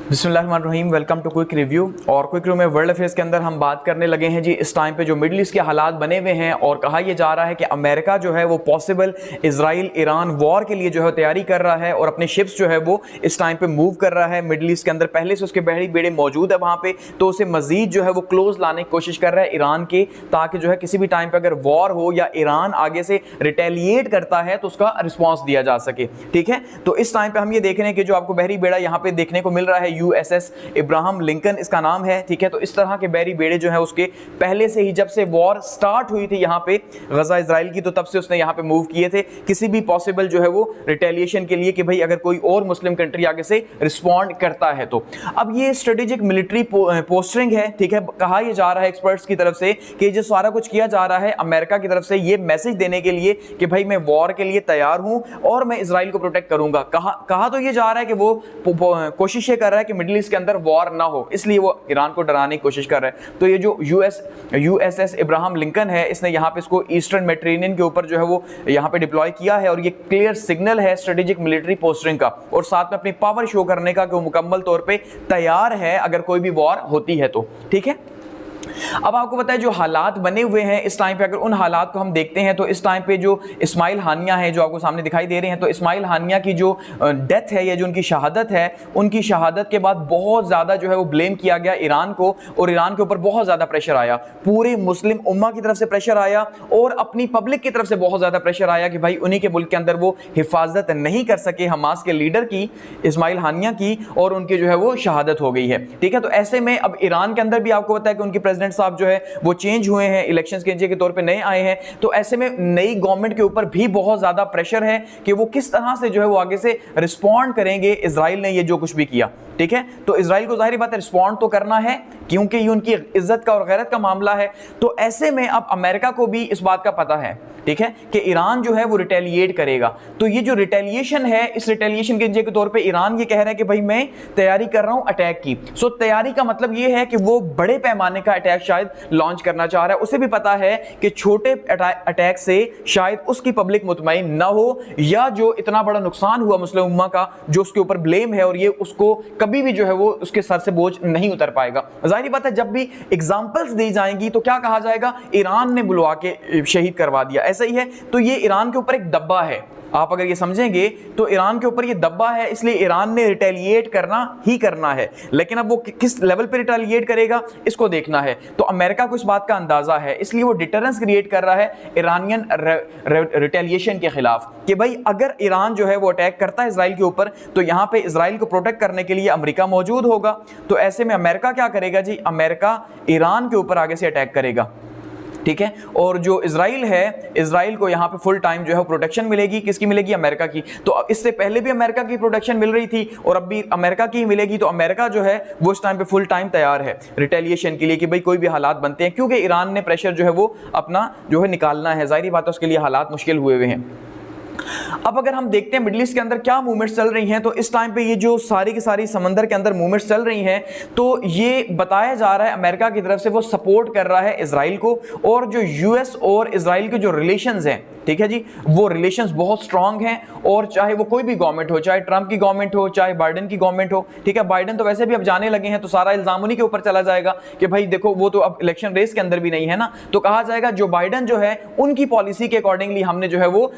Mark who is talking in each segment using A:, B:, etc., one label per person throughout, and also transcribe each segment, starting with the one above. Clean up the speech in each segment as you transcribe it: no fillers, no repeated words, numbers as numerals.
A: बिस्मिल्लाहिर्रहमानिर्रहीम, welcome to quick review. और quick review में वर्ल्ड अफेयर्स के अंदर हम बात करने लगे हैं जी इस टाइम पे जो मिडिल ईस्ट के हालात बने हुए हैं, और कहा यह जा रहा है कि अमेरिका जो है वो पॉसिबल इजराइल ईरान वॉर के लिए जो है तैयारी कर रहा है और अपने शिप्स जो है वो इस टाइम पे मूव कर रहा है मिडिल ईस्ट के अंदर। पहले से उसके बहरी बेड़े मौजूद है वहाँ पे, तो उसे मजीद जो है वो क्लोज लाने की कोशिश कर रहा है ईरान के, ताकि जो है किसी भी टाइम पे अगर वॉर हो या ईरान आगे से रिटेलिएट करता है तो उसका रिस्पॉन्स दिया जा सके। ठीक है, तो इस टाइम पे हम ये देख रहे हैं कि जो आपको बहरी बेड़ा यहाँ पे देखने को मिल रहा है यूएसएस इब्राहिम लिंकन इसका नाम है। ठीक है, तो इस तरह के बहरी बेड़े जो है उसके पहले से ही, जब से वॉर स्टार्ट हुई थी यहाँ पे गजा इजराइल की, तो तब से उसने यहाँ पे मूव किए थे किसी भी पॉसिबल जो है वो रिटेलिएशन के लिए कि भाई अगर कोई और मुस्लिम कंट्री आगे से रिस्पॉन्ड करता है तो। अब ये स्ट्रेटेजिक मिलिट्री पोस्टरिंग है। ठीक है, कहा यह जा रहा है एक्सपर्ट्स की तरफ से कि जो सारा कुछ किया जा रहा है अमेरिका की तरफ से ये मैसेज देने के लिए कि भाई मैं वॉर के लिए तैयार हूं और मैं इजराइल को प्रोटेक्ट करूंगा। कहा तो ये जा रहा है कि वो कोशिश ये कर रहा है कि मिडिल ईस्ट के अंदर वॉर ना हो, इसलिए वो ईरान को डराने की कोशिश कर रहा है। तो ये जो यूएसएस इब्राहिम लिंकन है, इसने यहाँ पे इसको ईस्टर्न मेडिटेरेनियन के ऊपर जो है वो यहाँ पे डिप्लॉय किया है, और ये क्लियर सिग्नल है स्ट्रेटेजिक मिलिट्री पोस्टरिंग का, और साथ में अपनी पावर शो करने का कि वो मुकम्मल तौर पे तैयार है अगर कोई भी वॉर होती है तो। ठीक है, अब आपको पता है जो हालात बने हुए हैं इस टाइम पे, अगर उन हालात को हम देखते हैं तो इस टाइम पे जो इस्माइल हानिया है जो आपको सामने दिखाई दे रहे हैं, तो इस्माइल हानिया की जो डेथ है या जो उनकी शहादत है, उनकी शहादत के बाद बहुत ज़्यादा जो है वो ब्लेम किया गया ईरान को, और ईरान के ऊपर बहुत ज़्यादा प्रेशर आया, पूरे मुस्लिम उम्मा की तरफ से प्रेशर आया और अपनी पब्लिक की तरफ से बहुत ज़्यादा प्रेशर आया कि भाई उन्हीं के मुल्क के अंदर वो हिफाजत नहीं कर सके हमास के लीडर की, इस्माइल हानिया की, और उनकी जो है वो शहादत हो गई है। ठीक है, तो ऐसे में अब ईरान के अंदर भी आपको पता है कि उनकी प्रेसिडेंट साहब जो है वो चेंज हुए हैं, इलेक्शंस के तौर पे नए आए हैं, तो ऐसे में नई गवर्नमेंट के ऊपर भी बहुत ज्यादा प्रेशर है कि वो किस तरह से जो है वो आगे से रिस्पॉन्ड करेंगे इजराइल ने ये जो कुछ भी किया। ठीक है, तो इजराइल को जाहिर बात है रिस्पॉन्ड तो करना है क्योंकि ये उनकी इज्जत का और गैरत का मामला है। तो ऐसे में अब अमेरिका को भी इस बात का पता है, ठीक है, कि ईरान जो है वो रिटेलिएट करेगा। तो ये जो रिटेलिएशन है, इस रिटेलिएशन के तौर पे ईरान ये कह रहा है कि भाई मैं तैयारी कर रहा हूं अटैक की। सो तैयारी का मतलब ये है कि वो बड़े पैमाने का अटैक शायद लॉन्च करना चाह रहा है। उसे भी पता है कि छोटे अटैक से शायद उसकी पब्लिक मुतमईन ना हो, या जो इतना बड़ा नुकसान हुआ मुस्लिम उम्मा का जो उसके ऊपर ब्लेम है, और ये उसको कभी भी जो है वो उसके सर से बोझ नहीं उतर पाएगा। जाहिर बात है जब भी एग्जांपल्स दी जाएंगी तो क्या कहा जाएगा, ईरान ने बुलवा के शहीद करवा दिया, ऐसा ही है। तो ये ईरान के ऊपर एक दब्बा है, आप अगर ये समझेंगे तो ईरान के ऊपर ये दब्बा है, इसलिए ईरान ने रिटेलिएट करना ही करना है। लेकिन अब वो किस लेवल पे रिटेलिएट करेगा इसको देखना है। तो अमेरिका को इस बात का अंदाजा है, इसलिए वो डिटरेंस क्रिएट कर रहा है ईरानियन रिटेलिएशन के खिलाफ कि भाई अगर ईरान जो है वो अटैक करता है इजराइल के ऊपर तो यहाँ पे इजराइल को प्रोटेक्ट करने के लिए अमेरिका मौजूद होगा। तो ऐसे में अमेरिका क्या करेगा जी, अमेरिका ईरान के ऊपर आगे से अटैक करेगा। ठीक है, और जो इजराइल है, इजराइल को यहाँ पे फुल टाइम जो है प्रोटेक्शन मिलेगी, किसकी मिलेगी, अमेरिका की। तो इससे पहले भी अमेरिका की प्रोटेक्शन मिल रही थी और अब भी अमेरिका की मिलेगी। तो अमेरिका जो है वो इस टाइम पे फुल टाइम तैयार है रिटेलिएशन के लिए कि भाई कोई भी हालात बनते हैं, क्योंकि ईरान ने प्रेशर जो है वो अपना जो है निकालना है। जाहिर बात है उसके लिए हालात मुश्किल हुए हुए हैं। अब अगर हम देखते हैं मिडिल ईस्ट के अंदर क्या मूवमेंट्स चल रही हैं, तो इस टाइम पे ये जो सारी की सारी समंदर के अंदर मूवमेंट्स चल रही हैं, तो ये बताया जा रहा है अमेरिका की तरफ से वो सपोर्ट कर रहा है इजराइल को, और जो यूएस और इजराइल के जो रिलेशंस हैं, ठीक है जी, वो रिलेशंस बहुत स्ट्रांग हैं। और चाहे वो कोई भी गवर्नमेंट हो, चाहे ट्रंप की गवर्नमेंट हो, चाहे बाइडेन की गवर्नमेंट हो, ठीक है, बाइडेन तो वैसे भी अब जाने लगे हैं तो सारा इल्जाम उन्हीं के ऊपर चला जाएगा कि भाई देखो वो तो अब इलेक्शन रेस के अंदर भी नहीं है ना, तो कहा जाएगा जो बाइडेन जो है उनकी पॉलिसी के अकॉर्डिंगली हमने जो है वो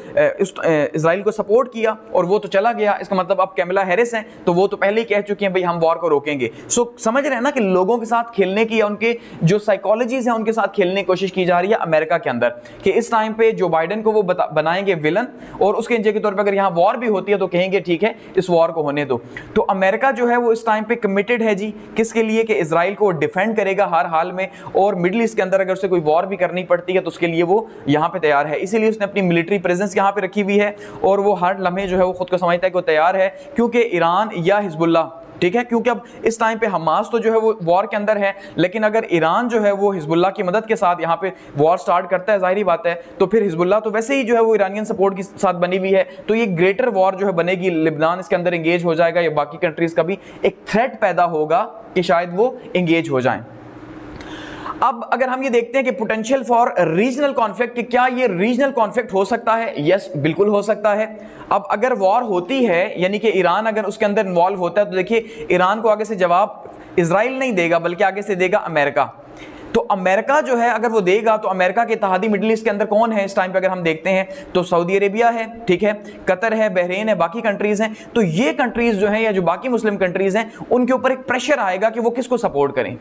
A: इजराइल को सपोर्ट किया और वो तो चला गया। इसका मतलब अब कैमला हैरिस हैं तो वो तो पहले ही कह चुकी हैं भाई हम वॉर को रोकेंगे। सो समझ रहे हैं ना कि लोगों के साथ खेलने की या उनके जो साइकोलॉजीज हैं उनके साथ खेलने की कोशिश की जा रही है अमेरिका के अंदर, कि इस टाइम पे जो बाइडेन को वो बनाएंगे विलन, और उसके नीचे के तौर पर अगर यहाँ वॉर भी होती है तो कहेंगे ठीक है इस वॉर को होने दो। तो अमेरिका जो है वो इस टाइम पे कमिटेड है जी, किसके लिए, कि इजराइल को डिफेंड करेगा हर हाल में, और मिडिल ईस्ट के अंदर अगर उसे कोई वॉर भी करनी पड़ती है तो उसके लिए वो यहाँ पे तैयार है। इसीलिए उसने अपनी मिलिट्री प्रेजेंस यहाँ पे रखी हुई है, और वो हर लम्हे जो है वो खुद को समझता है कि वो तैयार है, क्योंकि ईरान या हिजबुल्लाह, ठीक है, क्योंकि अब इस टाइम पे हमास तो जो है वो वॉर के अंदर है, लेकिन अगर ईरान जो है वो हिजबुल्लाह की मदद के साथ यहाँ पे वॉर स्टार्ट करता है, जाहिर बात है, तो फिर हिजबुल्लाह तो वैसे ही जो है वो ईरानियन सपोर्ट के साथ बनी हुई है, तो ये ग्रेटर वॉर जो है बनेगी, लिबनान इसके अंदर एंगेज हो जाएगा, या बाकी कंट्रीज का भी एक थ्रेट पैदा होगा कि शायद वो एंगेज हो जाएं। अब अगर हम ये देखते हैं कि पोटेंशियल फॉर रीजनल कॉन्फ्लिक्ट, कि क्या ये रीजनल कॉन्फ्लिक्ट हो सकता है? यस, बिल्कुल हो सकता है। अब अगर वॉर होती है, यानी कि ईरान अगर उसके अंदर इन्वॉल्व होता है, तो देखिए ईरान को आगे से जवाब इजराइल नहीं देगा, बल्कि आगे से देगा अमेरिका। तो अमेरिका जो है अगर वो देगा, तो अमेरिका के इत्तेहादी मिडिल ईस्ट के अंदर कौन है इस टाइम पे अगर हम देखते हैं, तो सऊदी अरेबिया है, ठीक है, कतर है, बहरीन है, बाकी कंट्रीज हैं। तो ये कंट्रीज जो हैं या जो बाकी मुस्लिम कंट्रीज हैं, उनके ऊपर एक प्रेशर आएगा कि वो किसको सपोर्ट करें,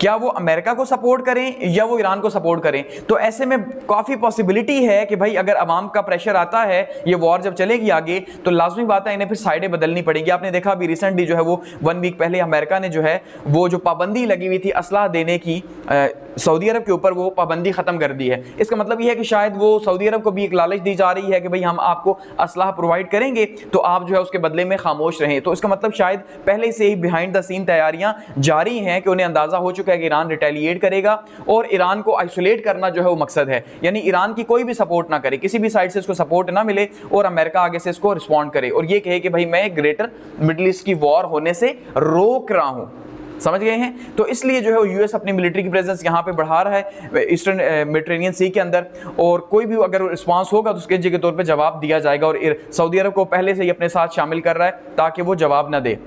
A: क्या वो अमेरिका को सपोर्ट करें या वो ईरान को सपोर्ट करें। तो ऐसे में काफी पॉसिबिलिटी है कि भाई अगर अवाम का प्रेशर आता है, ये वॉर जब चलेगी आगे, तो लाजमी बात है इन्हें फिर साइडें बदलनी पड़ेगी। आपने देखा अभी रिसेंटली जो है वो 1 वीक पहले अमेरिका ने जो है वो जो पाबंदी लगी हुई थी असलाह देने की सऊदी अरब के ऊपर, वो पाबंदी खत्म कर दी है। इसका मतलब यह है कि शायद वो सऊदी अरब को भी एक लालच दी जा रही है कि भाई हम आपको असलाह प्रोवाइड करेंगे, तो आप जो है उसके बदले में खामोश रहें। तो इसका मतलब शायद पहले से ही बिहाइंड द सीन तैयारियां जारी हैं कि उन्हें अंदाजा हो चुका है कि ईरान रिटेलिएट करेगा और ईरान को आइसोलेट करना जो है वो मकसद है, यानी ईरान की कोई भी सपोर्ट ना करे, किसी भी साइड से इसको सपोर्ट ना मिले और अमेरिका आगे से इसको रिस्पॉन्ड करे और ये कहे कि भाई मैं ग्रेटर मिडिल ईस्ट की वॉर होने से रोक रहा हूं। समझ गए हैं? तो इसलिए जो है यूएस अपनी मिलिट्री की प्रेजेंस यहां पे बढ़ा रहा है ईस्टर्न मेडिटेरेनियन सी के अंदर, और कोई भी अगर रिस्पांस होगा तो उसके के तौर पे जवाब दिया जाएगा, और सऊदी अरब को पहले से ही अपने साथ शामिल कर रहा है ताकि वो जवाब ना दे।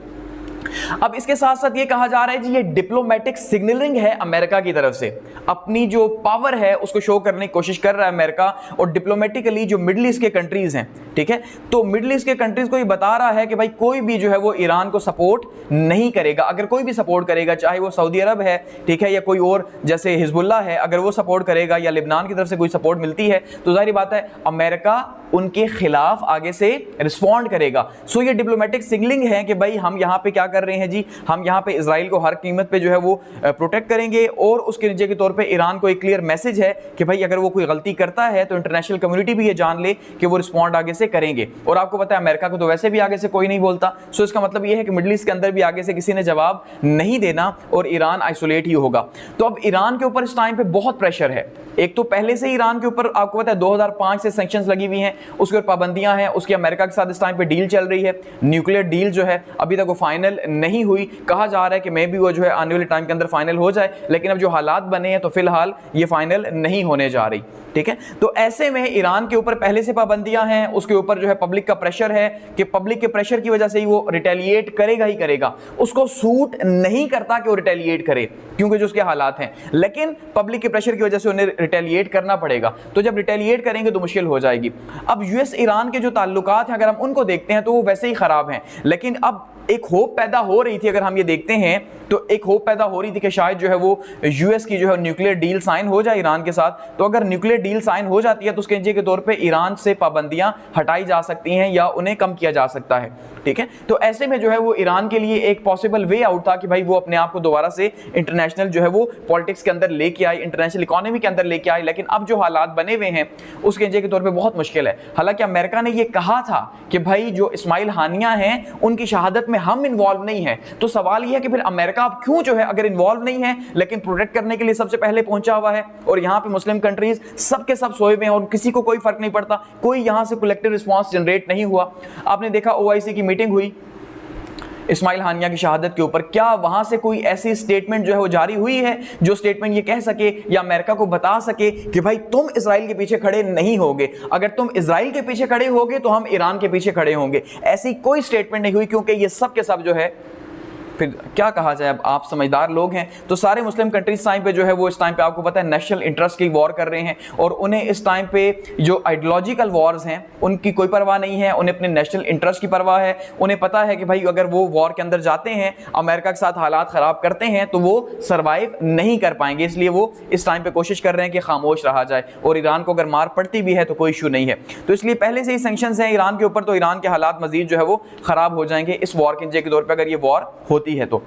A: अब इसके साथ साथ ये कहा जा रहा है जी ये डिप्लोमेटिक सिग्नलिंग है अमेरिका की तरफ से, अपनी जो पावर है उसको शो करने की कोशिश कर रहा है अमेरिका, और डिप्लोमेटिकली जो मिडिल ईस्ट के कंट्रीज हैं, ठीक है, तो मिडिल ईस्ट के कंट्रीज को ये बता रहा है कि भाई कोई भी जो है वो ईरान को सपोर्ट नहीं करेगा। अगर कोई भी सपोर्ट करेगा, चाहे वो सऊदी अरब है, ठीक है, या कोई और जैसे हिजबुल्लाह है, अगर वो सपोर्ट करेगा या लेबनान की तरफ से कोई सपोर्ट मिलती है, तो जाहिर बात है अमेरिका उनके खिलाफ आगे से रिस्पॉन्ड करेगा। सो ये डिप्लोमेटिक सिग्नलिंग है कि भाई हम यहाँ पे क्या कर रहे हैं जी, हम यहाँ पे इजराइल को हर कीमत पे जो है वो प्रोटेक्ट करेंगे, और उसके नतीजे के तौर पे ईरान को एक क्लियर मैसेज है कि भाई अगर वो कोई गलती करता है तो इंटरनेशनल कम्युनिटी भी ये जान ले कि वो रिस्पॉन्ड आगे से करेंगे। और आपको पता है अमेरिका को तो वैसे भी आगे से कोई नहीं बोलता, सो इसका मतलब ये है कि मिडिल ईस्ट के अंदर भी आगे से किसी ने जवाब नहीं देना और ईरान आइसोलेट ही होगा। तो अब ईरान के ऊपर इस टाइम पे बहुत प्रेशर है। एक तो पहले से ईरान के ऊपर आपको पता है 2005 से सैंक्शंस लगी हुई हैं, उसके ऊपर पाबंदियां हैं, उसकी अमेरिका के साथ इस टाइम पे डील चल रही है, न्यूक्लियर डील जो है अभी तक वो फाइनल नहीं हुई। कहा जा रहा है कि मे भी वो जो है आने वाले टाइम के अंदर फाइनल हो जाए, लेकिन अब जो हालात बने हैं तो फिलहाल ये फाइनल नहीं होने जा रही, ठीक है। तो ऐसे में ईरान के ऊपर पहले से पाबंदियां हैं, उसके ऊपर जो है पब्लिक का प्रेशर है कि पब्लिक के प्रेशर की वजह से ही वो रिटेलिएट करेगा ही करेगा। उसको सूट नहीं करता कि वो रिटेलिएट करे क्योंकि जो उसके हालात हैं, लेकिन पब्लिक के प्रेशर की वजह से उन्हें रिटेलिएट करना पड़ेगा। तो जब रिटेलिएट करेंगे तो मुश्किल हो जाएगी। अब यूएस ईरान के जो ताल्लुकात हैं अगर हम उनको देखते हैं तो वो वैसे ही खराब हैं, लेकिन अब एक होप पैदा हो रही थी, अगर हम ये देखते हैं तो एक होप पैदा हो रही थी कि शायद जो है वो यूएस की जो है न्यूक्लियर डील साइन हो जाए ईरान के साथ। तो अगर न्यूक्लियर डील साइन हो जाती है तो उसके नतीजे के तौर पे ईरान से पाबंदियां हटाई जा सकती हैं या उन्हें कम किया जा सकता है, ठीक है। तो ऐसे में जो है वो ईरान के लिए एक पॉसिबल वे आउट था कि भाई वो अपने आप को दोबारा से इंटरनेशनल जो है वो पॉलिटिक्स के अंदर लेके आए, इंटरनेशनल इकोनॉमी के अंदर लेके आए। लेकिन अब जो हालात बने हुए हैं उसके नतीजे के तौर पर बहुत मुश्किल है। हालांकि अमेरिका ने यह कहा था कि भाई जो इस्माइल हानिया हैं उनकी शहादत में हम इन्वॉल्व नहीं है। तो सवाल यह है कि फिर अमेरिका अब क्यों जो है अगर इन्वॉल्व नहीं है लेकिन प्रोटेक्ट करने के लिए सबसे पहले पहुंचा हुआ है, और यहां पे मुस्लिम कंट्रीज सबके सब सोए हुए हैं और किसी को कोई फर्क नहीं पड़ता, कोई यहां से कलेक्टिव रिस्पांस जनरेट नहीं हुआ। आपने देखा ओआईसी की मीटिंग हुई इस्माइल हानिया की शहादत के ऊपर, क्या वहां से कोई ऐसी स्टेटमेंट जो है वो जारी हुई है जो स्टेटमेंट ये कह सके या अमेरिका को बता सके कि भाई तुम इजराइल के पीछे खड़े नहीं होगे, अगर तुम इजराइल के पीछे खड़े होगे तो हम ईरान के पीछे खड़े होंगे? ऐसी कोई स्टेटमेंट नहीं हुई, क्योंकि ये सब के सब जो है फिर क्या कहा जाए, अब आप समझदार लोग हैं। तो सारे मुस्लिम कंट्रीज टाइम पे जो है वो इस टाइम पे आपको पता है नेशनल इंटरेस्ट की वॉर कर रहे हैं, और उन्हें इस टाइम पे जो आइडियोलॉजिकल वॉर्स हैं उनकी कोई परवाह नहीं है, उन्हें अपने नेशनल इंटरेस्ट की परवाह है। उन्हें पता है कि भाई अगर वो वॉर के अंदर जाते हैं, अमेरिका के साथ हालात ख़राब करते हैं तो वो सर्वाइव नहीं कर पाएंगे, इसलिए वो इस टाइम पे कोशिश कर रहे हैं कि खामोश रहा जाए, और ईरान को अगर मार पड़ती भी है तो कोई इशू नहीं है। तो इसलिए पहले से ही सैंक्शंस हैं ईरान के ऊपर, तो ईरान के हालात मजीद जो है वो ख़राब हो जाएंगे इस वॉर के तौर पर अगर ये वॉर होती है तो।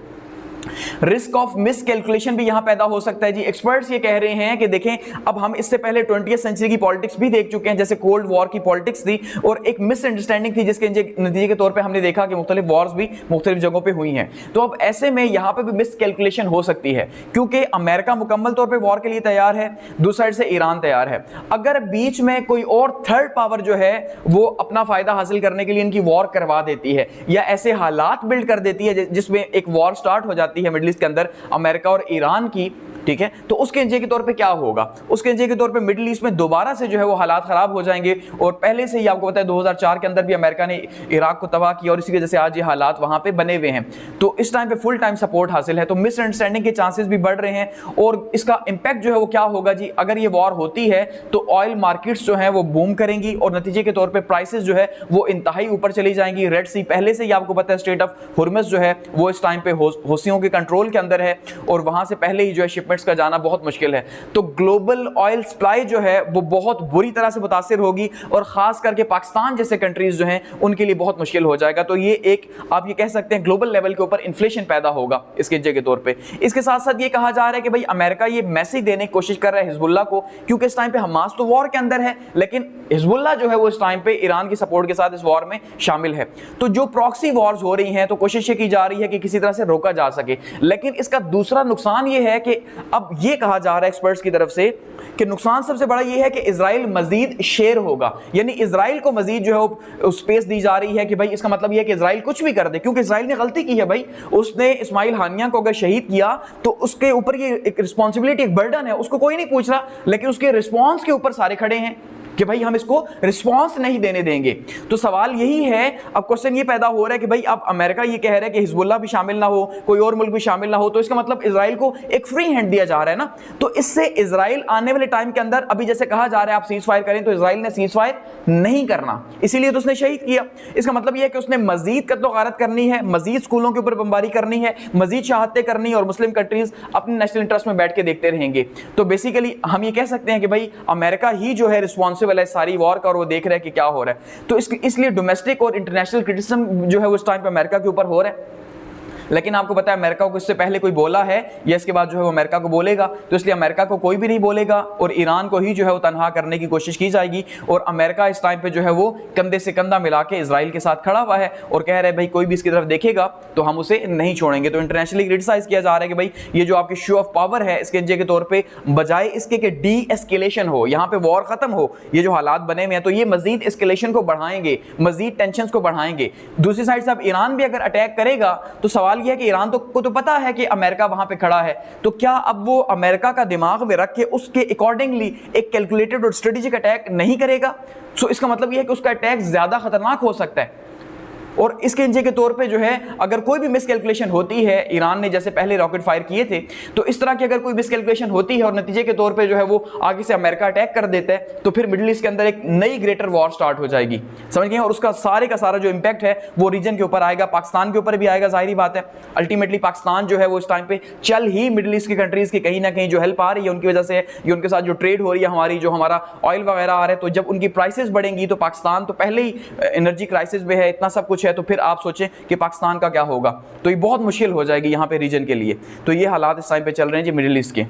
A: रिस्क ऑफ मिस कैलकुलेशन भी यहां पैदा हो सकता है जी। एक्सपर्ट्स ये कह रहे हैं कि देखें, अब हम इससे पहले 20वीं सेंचुरी की पॉलिटिक्स भी देख चुके हैं, जैसे कोल्ड वॉर की पॉलिटिक्स थी और एक मिसअंडरस्टैंडिंग थी जिसके नतीजे के तौर पे हमने देखा कि मुख्तलिफ वॉर्स भी मुख्तलिफ जगहों पे हुई हैं। तो अब ऐसे में यहां पे भी मिस कैलकुलेशन हो सकती है, क्योंकि अमेरिका मुकम्मल तौर पर वॉर के लिए तैयार है, दूसरी साइड से ईरान तैयार है। अगर बीच में कोई और थर्ड पावर जो है वो अपना फायदा हासिल करने के लिए इनकी वॉर करवा देती है या ऐसे हालात बिल्ड कर देती है जिसमें एक वॉर स्टार्ट हो जाती जाती है मिडिल ईस्ट के अंदर अमेरिका और ईरान की, ठीक है, तो उसके नतीजे के तौर पे क्या होगा? उसके नतीजे के तौर पे मिडिल ईस्ट में दोबारा से जो है वो हालात खराब हो जाएंगे। और पहले से ही आपको पता है 2004 के अंदर भी अमेरिका ने इराक को तबाह किया और इसी वजह से आज ये हालात वहां पे बने हुए हैं। तो इस टाइम पे फुल टाइम सपोर्ट हासिल है, तो मिसअंडरस्टैंडिंग के चांसेस भी बढ़ रहे हैं। और इसका इंपैक्ट जो है वो क्या होगा जी, अगर ये वॉर होती है तो ऑयल मार्केट्स जो है वो बूम करेंगी और नतीजे के तौर पर प्राइसेस जो है वो इंतहाई ऊपर चली जाएंगी। रेड सी पहले से ही आपको पता है स्ट्रेट ऑफ हुर्मुज़ जो है वो इस टाइम पे हौसियों के कंट्रोल के अंदर है और वहां से पहले ही जो है शिपमेंट्स का जाना बहुत मुश्किल है। तो ग्लोबल ऑयल सप्लाई जो है वो बहुत बुरी तरह से मुतासिर होगी और खास करके पाकिस्तान जैसे कंट्रीज जो हैं उनके लिए बहुत मुश्किल हो जाएगा। तो ये एक आप ये कह सकते हैं ग्लोबल लेवल के ऊपर इन्फ्लेशन पैदा होगा इसके नतीजे के तौर पे। इसके साथ साथ ये कहा जा रहा है कि भाई अमेरिका ये मैसेज देने की कोशिश कर रहा है हिजबुल्लाह को, क्योंकि इस टाइम पे हमास तो वॉर के अंदर है लेकिन हिजबुल्लाह जो है वो इस टाइम पे ईरान की सपोर्ट के साथ इस वॉर में शामिल है। तो जो प्रॉक्सी वॉर्स हो रही हैं तो कोशिश ये की जा रही है कि किसी तरह से रोका जा सके। लेकिन इसका दूसरा नुकसान ये है कि अब ये कहा जा रहा है एक्सपर्ट्स की तरफ से कि नुकसान सबसे बड़ा ये है कि इजराइल मजीद शेर होगा, यानी इजराइल को मजीद जो है वो स्पेस दी जा रही है कि भाई इसका मतलब ये है कि इजराइल कुछ भी कर दे, क्योंकि इजराइल ने गलती की है भाई, उसने इस्माइल हानिया को अगर शहीद किया तो उसके ऊपर ये एक रिस्पॉन्सिबिलिटी, एक बर्डन है, उसको कोई नहीं पूछ रहा, लेकिन उसके रिस्पॉन्स के ऊपर सारे खड़े हैं कि भाई हम इसको रिस्पांस नहीं देने देंगे। तो सवाल यही है, अब क्वेश्चन ये पैदा हो रहा है कि भाई अब अमेरिका ये कह रहा है कि हिजबुल्लाह भी शामिल ना हो, कोई और मुल्क भी शामिल ना हो, तो इसका मतलब इजराइल को एक फ्री हैंड दिया जा रहा है ना। तो इससे इजराइल आने वाले टाइम के अंदर, अभी जैसे कहा जा रहा है आप सीज फायर करें, तो इजराइल ने सीज फायर नहीं करना, इसीलिए तो उसने शहीद किया। इसका मतलब यह है कि उसने मजीद कत्लो गारत करनी है, मजीद स्कूलों के ऊपर बमबारी करनी है, मजीद शहादतें करनी है और मुस्लिम कंट्रीज अपने नेशनल इंटरेस्ट में बैठ के देखते रहेंगे। तो बेसिकली हम ये कह सकते हैं कि भाई अमेरिका ही जो है रिस्पॉन्सिबल है सारी वॉर का और वो देख रहे हैं कि क्या हो रहा है। तो इसलिए डोमेस्टिक और इंटरनेशनल क्रिटिसिज्म जो है उस टाइम पे अमेरिका के ऊपर हो रहा है। लेकिन आपको पता है अमेरिका को इससे पहले कोई बोला है या इसके बाद जो है वो अमेरिका को बोलेगा, तो इसलिए अमेरिका को कोई भी नहीं बोलेगा और ईरान को ही जो है वो तनहा करने की कोशिश की जाएगी। और अमेरिका इस टाइम पे जो है वो कंधे से कंधा मिला के इजराइल के साथ खड़ा हुआ है और कह रहे हैं भाई कोई भी इसकी तरफ देखेगा तो हम उसे नहीं छोड़ेंगे। तो इंटरनेशनली क्रिटिसाइज किया जा रहा है कि भाई ये जो आपकी शो ऑफ पावर है इसके नतीजे के तौर पर बजाय इसके कि डी एस्केलेशन हो, यहाँ पे वॉर खत्म हो, ये जो हालात बने हुए हैं तो ये मजीद एस्केलेशन को बढ़ाएंगे, मजीद टेंशन को बढ़ाएंगे। दूसरी साइड से अब ईरान भी अगर अटैक करेगा तो सवाल यह है कि ईरान तो पता है कि अमेरिका वहां पे खड़ा है, तो क्या अब वो अमेरिका का दिमाग में रख के उसके अकॉर्डिंगली एक कैलकुलेटेड और स्ट्रेटेजिक अटैक नहीं करेगा? सो इसका मतलब यह है कि उसका अटैक ज्यादा खतरनाक हो सकता है। और इसके नतीजे के तौर पे जो है अगर कोई भी मिसकैलकुलेशन होती है, ईरान ने जैसे पहले रॉकेट फायर किए थे, तो इस तरह की अगर कोई मिसकैलकुलेशन होती है और नतीजे के तौर पे जो है वो आगे से अमेरिका अटैक कर देता है, तो फिर मिडिल ईस्ट के अंदर एक नई ग्रेटर वॉर स्टार्ट हो जाएगी, समझ गए? और उसका सारे का सारा जो इंपैक्ट है वो रीजन के ऊपर आएगा, पाकिस्तान के ऊपर भी आएगा, जाहिर बात है। अल्टीमेटली पाकिस्तान जो है वो इस टाइम पे चल ही मिडिल ईस्ट की कंट्रीज की कहीं ना कहीं जो हेल्प आ रही है उनकी वजह से, ये उनके साथ जो ट्रेड हो रही है हमारी, जो हमारा ऑयल वगैरह आ रहा है, तो जब उनकी प्राइसेस बढ़ेंगी तो पाकिस्तान तो पहले ही एनर्जी क्राइसिस में है, इतना सब कुछ है, तो फिर आप सोचें कि पाकिस्तान का क्या होगा। तो ये बहुत मुश्किल हो जाएगी यहाँ पे रीजन के लिए। तो ये हालात इस टाइम पे चल रहे हैं जी मिडिल ईस्ट के।